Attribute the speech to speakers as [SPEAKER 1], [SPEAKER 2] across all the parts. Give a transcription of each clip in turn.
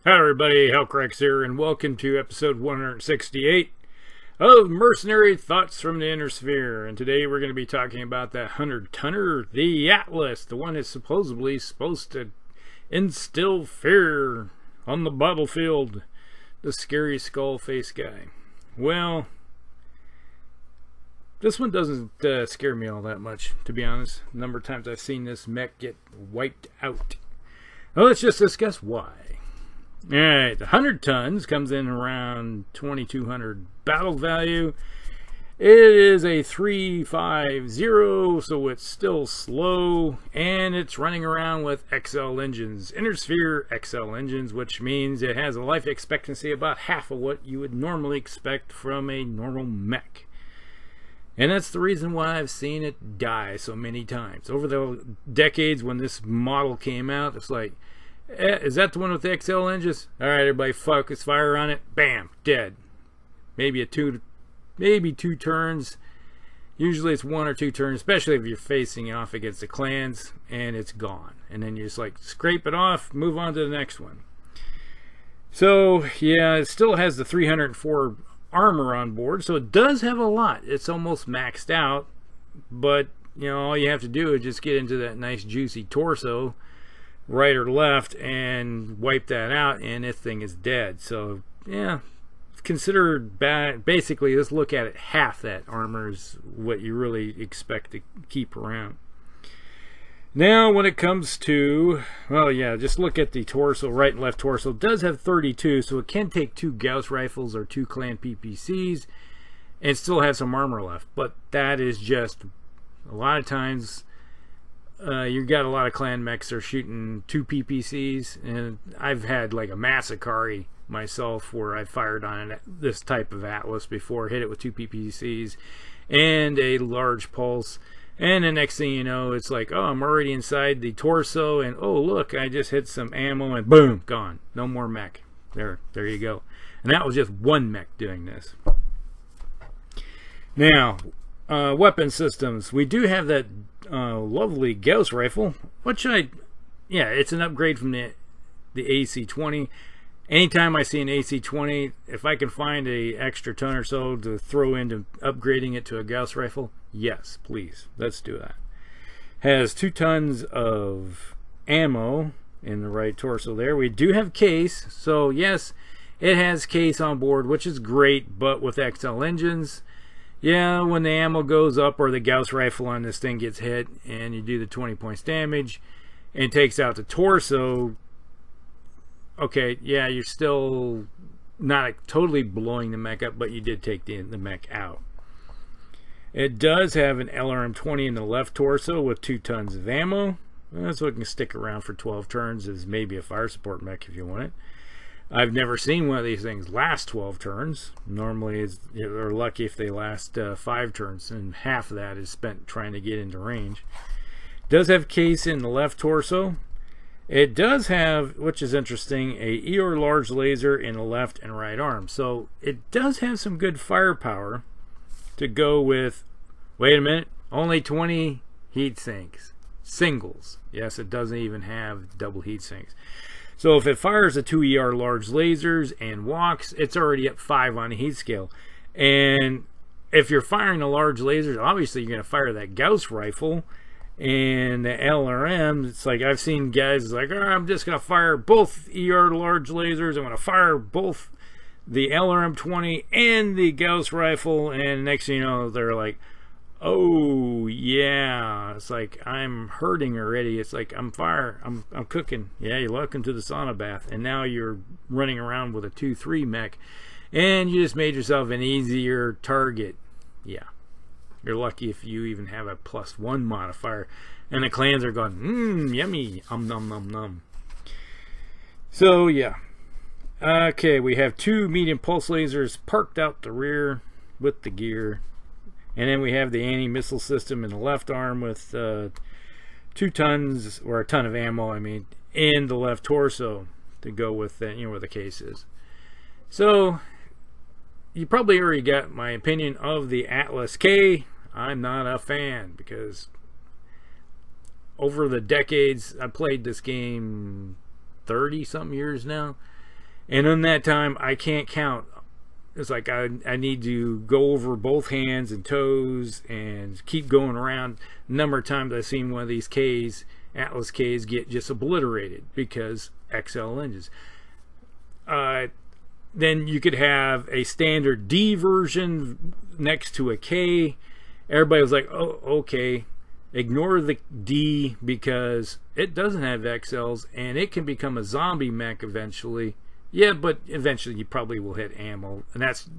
[SPEAKER 1] Hi everybody, Hellcracks here, and welcome to episode 168 of Mercenary Thoughts from the Inner Sphere. And today we're going to be talking about that 100-tonner, the Atlas, the one that's supposedly supposed to instill fear on the battlefield, the scary skull face guy. Well, this one doesn't scare me all that much, to be honest. The number of times I've seen this mech get wiped out. Well, let's just discuss why. Alright, the 100 tons comes in around 2,200 battle value. It is a 350, so it's still slow, and it's running around with XL engines, Inner Sphere XL engines, which means it has a life expectancy about half of what you would normally expect from a normal mech. And that's the reason why I've seen it die so many times. Over the decades when this model came out, it's like, is that the one with the XL engines? Alright, everybody focus fire on it. Bam, dead. Maybe two turns. Usually it's one or two turns, especially if you're facing off against the clans, and it's gone. And then you just like scrape it off, move on to the next one. So yeah, it still has the 304 armor on board, so it does have a lot. It's almost maxed out, but you know, all you have to do is just get into that nice juicy torso, right or left, and wipe that out, and this thing is dead. So yeah, consider basically, let's look at it, half that armor is what you really expect to keep around. Now when it comes to, well yeah, just look at the torso, right and left torso. It does have 32, so it can take 2 Gauss rifles or 2 clan PPCs and still have some armor left, but that is just a lot of times. You've got a lot of clan mechs that are shooting 2 PPCs, and I've had like a Massacre myself where I fired on this type of Atlas before, hit it with 2 PPCs and a large pulse, and the next thing you know, it's like, oh, I'm already inside the torso, and oh look, I just hit some ammo, and boom, gone. No more mech. There you go. And that was just one mech doing this. Now, weapon systems. We do have that lovely Gauss rifle, which it's an upgrade from the AC-20. Anytime I see an AC-20, if I can find a extra ton or so to throw into upgrading it to a Gauss rifle, yes, please, let's do that. Has 2 tons of ammo in the right torso there. We do have case, so yes, it has case on board, which is great, but with XL engines, yeah, when the ammo goes up or the Gauss rifle on this thing gets hit and you do the 20 points damage and takes out the torso, okay, yeah, you're still not totally blowing the mech up, but you did take the mech out. It does have an LRM-20 in the left torso with 2 tons of ammo, so it can stick around for 12 turns as maybe a fire support mech if you want it. I've never seen one of these things last 12 turns. Normally, they're lucky if they last 5 turns, and half of that is spent trying to get into range. It does have case in the left torso. It does have, which is interesting, a ER large laser in the left and right arm. So it does have some good firepower to go with, wait a minute, only 20 heat sinks. Singles. Yes, it doesn't even have double heat sinks. So if it fires the 2 ER large lasers and walks, it's already at 5 on the heat scale. And if you're firing the large lasers, obviously you're going to fire that Gauss rifle. And the LRM, it's like I've seen guys like, oh, I'm just going to fire both ER large lasers. I'm going to fire both the LRM-20 and the Gauss rifle. And next thing you know, they're like, oh yeah, it's like I'm hurting already. It's like I'm cooking. Yeah, you're welcome to the sauna bath, and now you're running around with a 2-3 mech, and you just made yourself an easier target. Yeah, you're lucky if you even have a +1 modifier, and the clans are going, yummy, nom nom nom. So yeah, okay, we have 2 medium pulse lasers parked out the rear with the gear. And then we have the anti-missile system in the left arm with 2 tons, or a ton of ammo, I mean, in the left torso to go with that, you know, where the case is. So, you probably already got my opinion of the Atlas K. I'm not a fan because over the decades, I played this game 30-something years now, And in that time, I can't count. It's like I need to go over both hands and toes and keep going around. The number of times I've seen one of these Ks, Atlas Ks, get just obliterated because XL engines. Then you could have a standard D version next to a K. Everybody was like, oh, okay, ignore the D because it doesn't have XLs and it can become a zombie mech eventually. Yeah, but eventually you probably will hit ammo, and that's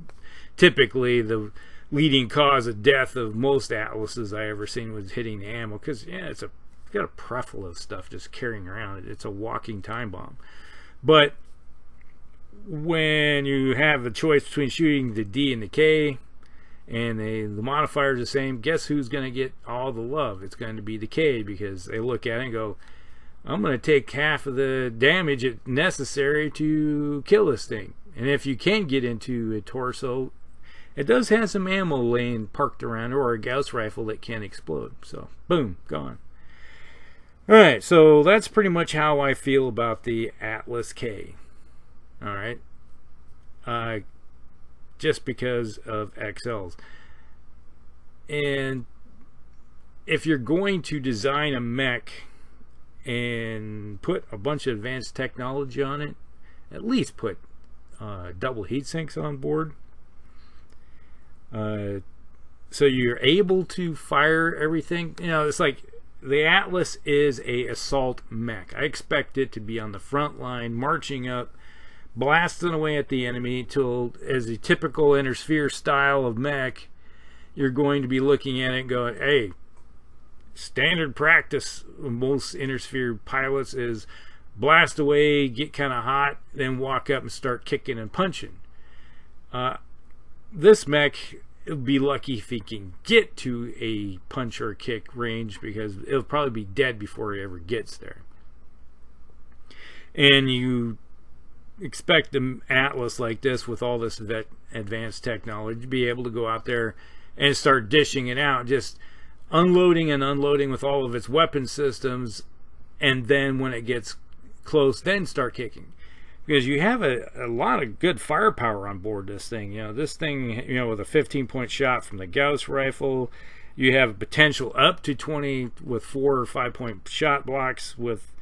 [SPEAKER 1] typically the leading cause of death of most Atlases I ever seen was hitting the ammo, because yeah, it's got a preful of stuff just carrying around. It's a walking time bomb. But when you have a choice between shooting the D and the K, and the modifier is the same, guess who's going to get all the love? It's going to be the K, because they look at it and go, I'm going to take half of the damage necessary to kill this thing. And if you can get into a torso, it does have some ammo laying parked around, or a Gauss rifle that can explode. So, boom, gone. Alright, so that's pretty much how I feel about the Atlas K. Alright. Just because of XLs. And if you're going to design a mech and put a bunch of advanced technology on it, at least put double heat sinks on board, so you're able to fire everything. You know, it's like the Atlas is a assault mech. I expect it to be on the front line, marching up, blasting away at the enemy till, as a typical intersphere style of mech, you're going to be looking at it and going, hey, standard practice of most intersphere pilots is blast away, get kind of hot, then walk up and start kicking and punching. This mech, it'll be lucky if he can get to a punch or kick range, because it'll probably be dead before he ever gets there. And you expect an Atlas like this with all this advanced technology to be able to go out there and start dishing it out, just unloading and unloading with all of its weapon systems, and then when it gets close, then start kicking. Because you have a lot of good firepower on board this thing. You know, this thing, you know, with a 15-point shot from the Gauss rifle, you have potential up to 20 with 4 or 5-point shot blocks with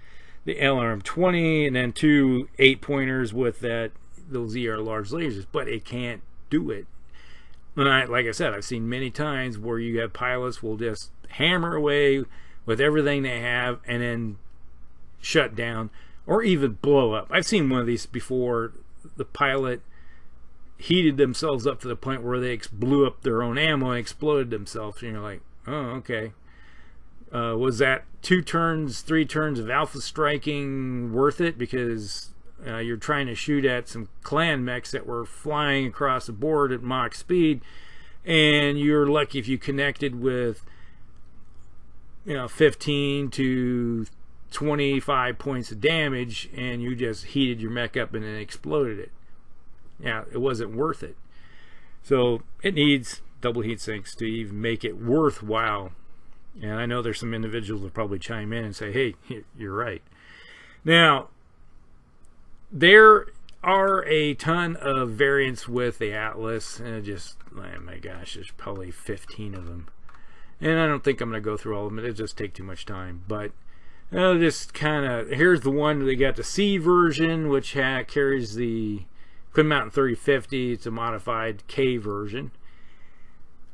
[SPEAKER 1] the LRM-20, and then 2 8-pointers with those ER large lasers. But it can't do it. And like I said, I've seen many times where you have pilots will just hammer away with everything they have and then shut down or even blow up. I've seen one of these before. The pilot heated themselves up to the point where they blew up their own ammo and exploded themselves. And you're like, oh, okay. Was that 2 turns, 3 turns of alpha striking worth it? Because you're trying to shoot at some clan mechs that were flying across the board at Mach speed, and you're lucky if you connected with, you know, 15 to 25 points of damage, and you just heated your mech up and then exploded it. Yeah, it wasn't worth it. So it needs double heat sinks to even make it worthwhile. And I know there's some individuals that probably chime in and say, hey, you're right. Now, there are a ton of variants with the Atlas, and oh my gosh, there's probably 15 of them. And I don't think I'm going to go through all of them. It'll just take too much time. But just kind of, here's the one. They got the C version, which carries the Twin Mountain 3050. It's a modified K version.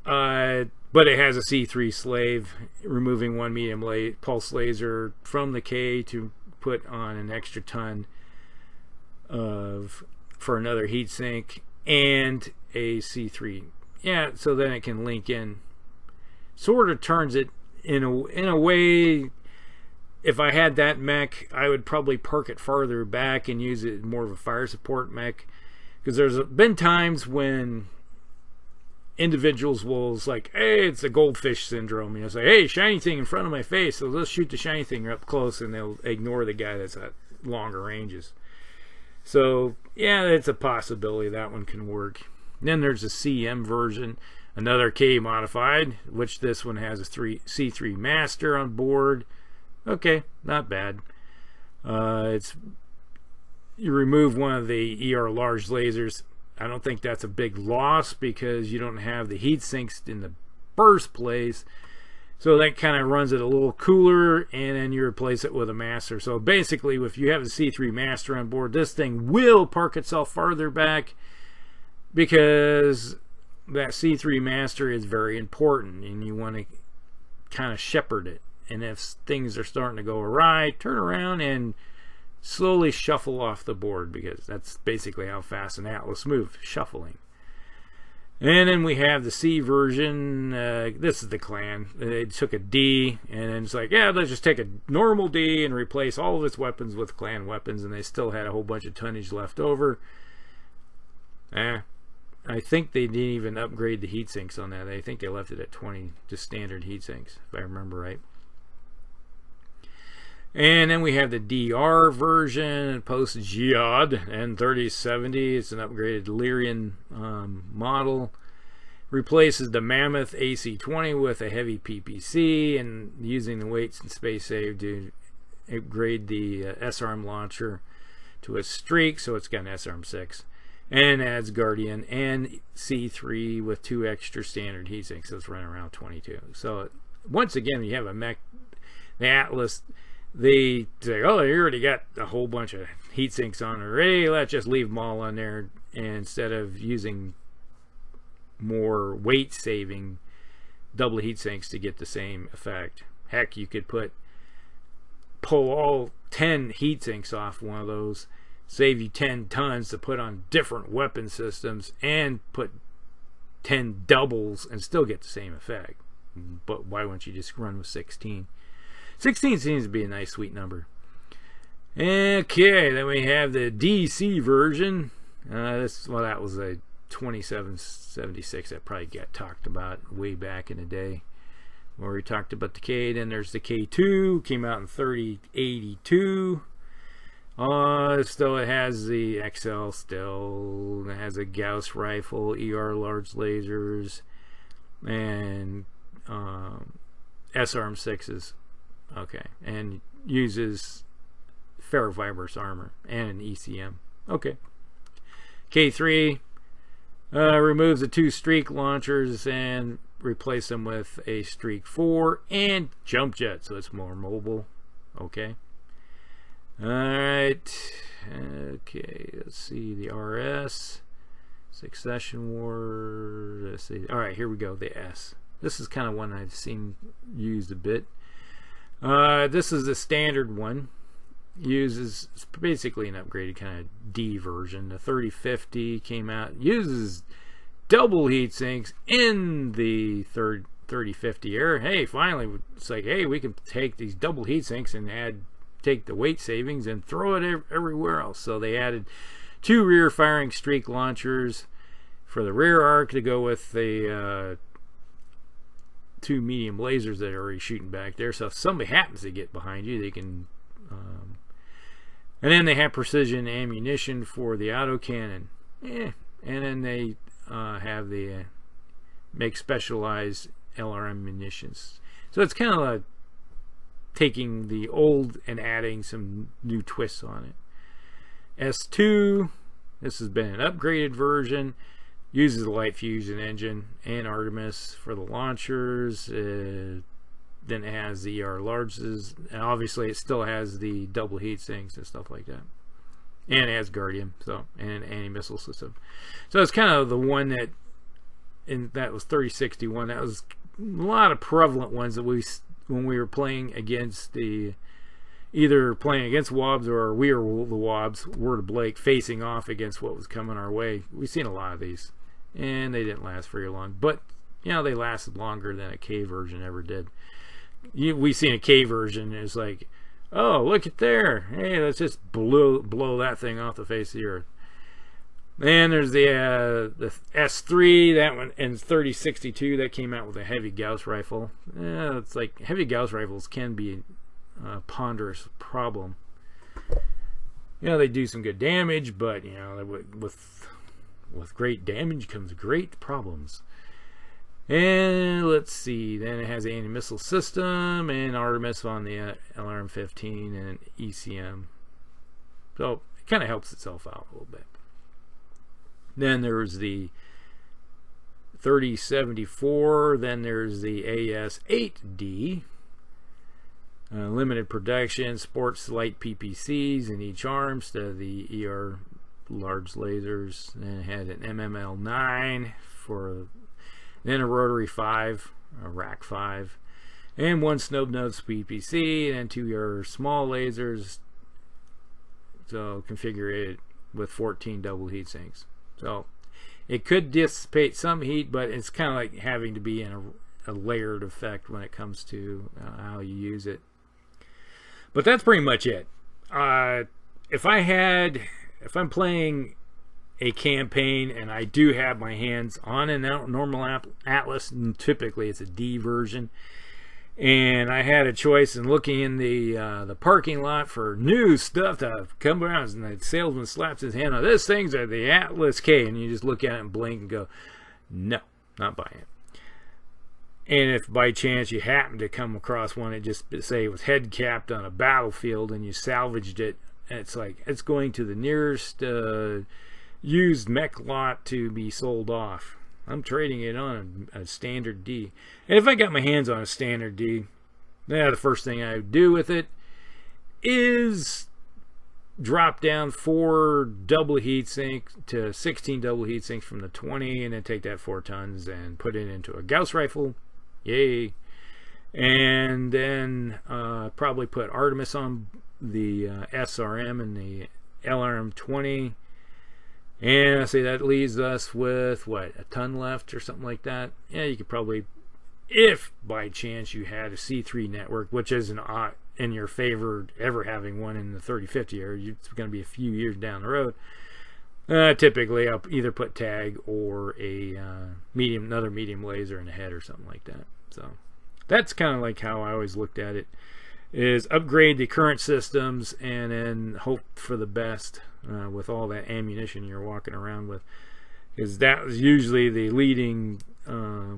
[SPEAKER 1] But it has a C3 slave, removing 1 medium pulse laser from the K to put on an extra ton for another heat sink, and a C3. Yeah, so then it can link in. Sort of turns it in a way. If I had that mech, I would probably park it farther back and use it more of a fire support mech, because there's been times when individuals will like, hey, it's a goldfish syndrome, you know, say, hey, shiny thing in front of my face, so let's shoot the shiny thing up close, and they'll ignore the guy that's at longer ranges. So yeah, it's a possibility that one can work. And then there's a CM version, another K modified, which this one has a C3 master on board. Okay, not bad. It's you remove one of the ER large lasers. I don't think that's a big loss because you don't have the heat sinks in the first place. So that kind of runs it a little cooler, and then you replace it with a master. So basically, if you have a C3 master on board, this thing will park itself farther back because that C3 master is very important, and you want to kind of shepherd it. And if things are starting to go awry, turn around and slowly shuffle off the board, because that's basically how fast an Atlas moves, shuffling. And then we have the C version. This is the clan. They took a D, and then it's like, yeah, let's just take a normal D and replace all of its weapons with clan weapons, and they still had a whole bunch of tonnage left over. I think they didn't even upgrade the heat sinks on that. I think they left it at 20, just standard heat sinks, if I remember right. And then we have the DR version, post Geode and 3070. It's an upgraded Lyrian model. Replaces the Mammoth AC-20 with a heavy PPC, and using the weights and space save to upgrade the S-arm launcher to a Streak, so it's got an S-arm 6. And adds Guardian and C3 with 2 extra standard heat sinks. So it's running around 22. So once again, you have a mech, the Atlas. They say, oh, you already got a whole bunch of heat sinks on already. Let's just leave them all on there, and instead of using more weight saving double heat sinks to get the same effect. Heck, you could pull all 10 heat sinks off one of those, save you 10 tons to put on different weapon systems, and put 10 doubles and still get the same effect. But why wouldn't you just run with 16? 16 seems to be a nice sweet number. Okay, then we have the DC version. Well, that was a 2776 that probably got talked about way back in the day, where we talked about the K. Then there's the K2, came out in 3082. Still, it has the XL. Still, it has a Gauss rifle, ER large lasers, and S-arm 6s. Okay, and uses ferrofibrous armor and an ECM. Okay. K3 removes the 2 Streak launchers and replace them with a Streak 4 and jump jet, so it's more mobile. Okay. Alright. Okay, let's see the RS. Succession War. Let's see. Alright, here we go. The S. This is kind of one I've seen used a bit. This is the standard one. Uses, it's basically an upgraded kind of D version. The 3050 came out. Uses double heat sinks in the 3050 era. Hey, finally, it's like, hey, we can take these double heat sinks and take the weight savings and throw it everywhere else. So they added 2 rear firing Streak launchers for the rear arc to go with the 2 medium lasers that are already shooting back there. So if somebody happens to get behind you, they can. And then they have precision ammunition for the autocannon. And then they have the make specialized LRM munitions. So it's kind of like taking the old and adding some new twists on it. S2, this has been an upgraded version. Uses the light fusion engine and Artemis for the launchers. Then it has the ER larges, and obviously it still has the double heat sinks and stuff like that. And it has Guardian, so, and an anti-missile system. So it's kind of the one that, that was 3061. That was a lot of prevalent ones that when we were playing against either playing against Wobbs or we were the Wobbs, Word of Blake, facing off against what was coming our way. We've seen a lot of these, and they didn't last very long. But, you know, they lasted longer than a K version ever did. We've seen a K version, it's like, oh, look at there. Hey, let's just blow that thing off the face of the earth. And there's the S3, that one, and 3062, that came out with a heavy Gauss rifle. It's like heavy Gauss rifles can be a ponderous problem. You know, they do some good damage, but, you know, with great damage comes great problems. And let's see, then it has an anti-missile system and Artemis on the LRM-15 and an ECM. So kind of helps itself out a little bit. Then there's the 3074. Then there's the AS8-D. Limited production, sports light PPCs in each arm instead of the ER large lasers. Then it had an MML9 for, then a rotary 5, a rack 5, and one snub nose PPC, and 2 ER small lasers. So configure it with 14 double heat sinks. So it could dissipate some heat, but it's kind of like having to be in a layered effect when it comes to how you use it. But that's pretty much it. If I'm playing a campaign and I do have my hands on a normal Atlas, and typically it's a D version, and I had a choice in looking in the parking lot for new stuff to come around, and the salesman slaps his hand on, this thing's the Atlas K, and you just look at it and blink and go, no, not buying it. And if by chance you happen to come across one that just say it was head capped on a battlefield and you salvaged it, and it's like it's going to the nearest used mech lot to be sold off, I'm trading it on a standard D. And if I got my hands on a standard D, the first thing I would do with it is drop down 4 double heat sinks to 16 double heat sinks from the 20, and then take that 4 tons and put it into a Gauss rifle. Yay. And then probably put Artemis on the SRM and the LRM-20. And I say that leaves us with, what, a ton left or something like that? Yeah, you could probably, if by chance you had a C3 network, which isn't in your favor ever having one in the 3050 area, it's going to be a few years down the road. Typically, I'll either put tag or a another medium laser in the head or something like that. So that's kind of like how I always looked at it: is upgrade the current systems and then hope for the best with all that ammunition you're walking around with, because that was usually the leading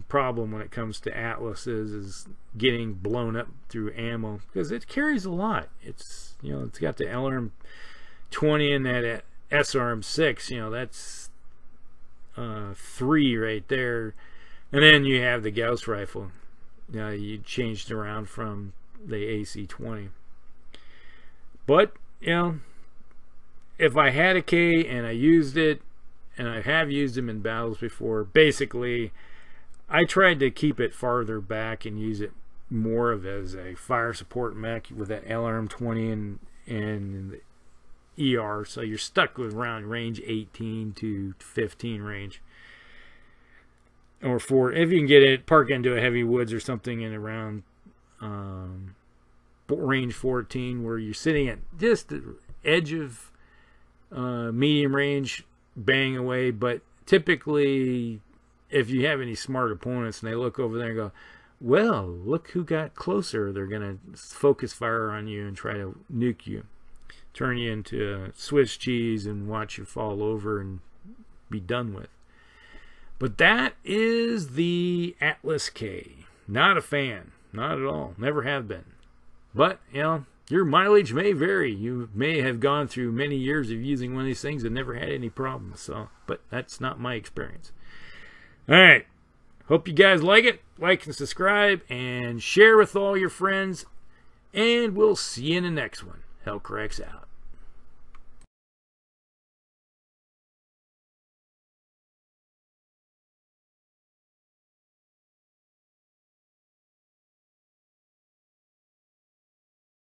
[SPEAKER 1] problem when it comes to Atlas is getting blown up through ammo, because it carries a lot. It's, you know, it's got the LRM-20 and that SRM-6, that's 3 right there, and then you have the Gauss rifle. You changed around from the AC-20. But if I had a K and I used it, and I have used them in battles before, basically I tried to keep it farther back and use it more of as a fire support mech with that LRM-20 and the ER, so you're stuck with around range 18 to 15 range, or 4 if you can get it, park into a heavy woods or something in around range 14, where you're sitting at just the edge of medium range, bang away. But typically, if you have any smart opponents and they look over there and go, well, look who got closer, they're gonna focus fire on you and try to nuke you, turn you into Swiss cheese and watch you fall over and be done with. But that is the Atlas K. Not a fan. Not at all. Never have been. But, your mileage may vary. You may have gone through many years of using one of these things and never had any problems. So, but that's not my experience. Alright. Hope you guys like it. Like and subscribe and share with all your friends. And we'll see you in the next one. Hellcracks out.